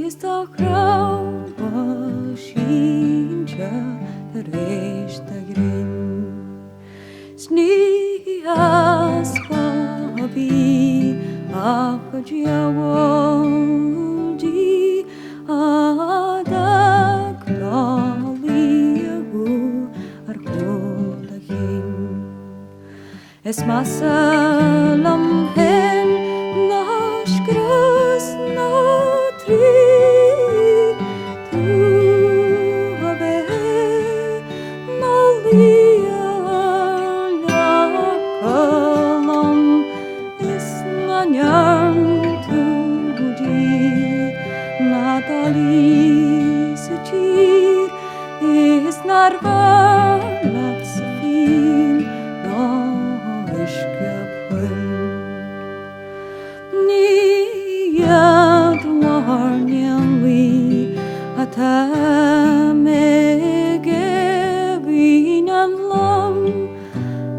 Sta grauwa síntja de rééis de grin. Sní ascabí a chudíawaldí a dagláíahu ar chód a chin. Es massa lam hen nás grus na trí. Is naar waarlijk zo veel nog is gevonden. Niet warnen wie het hem gegeven en lam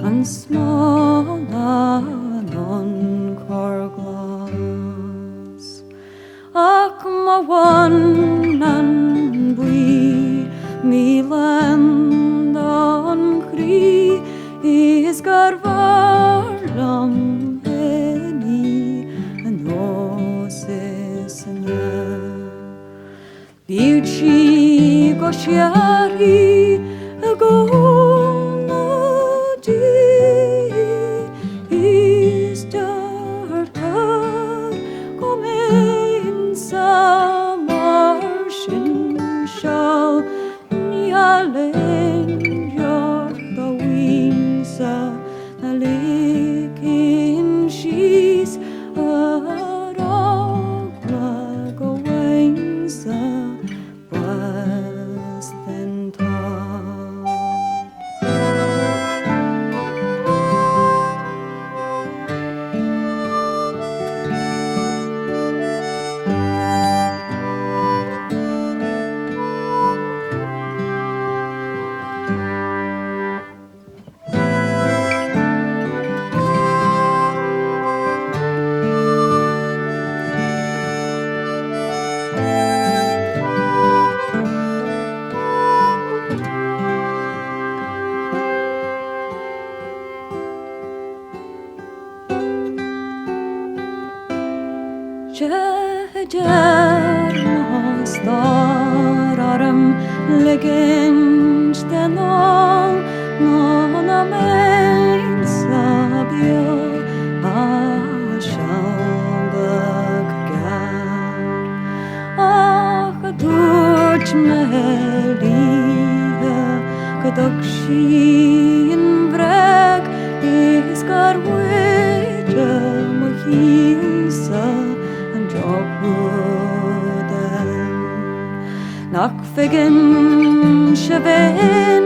en smal aan korglas. Ak ma wanan mi land on kri is garvaram eni and osesna Biuchi goshiari go nodi is darta come in samarsin shall Alen your the wings na lekin she's a dog go wings was then Jeder stararım legend den all nona men sabio aşambak gär ah durç melihe kadakşin vrek iskar wete mohisa Nach fegen Scheven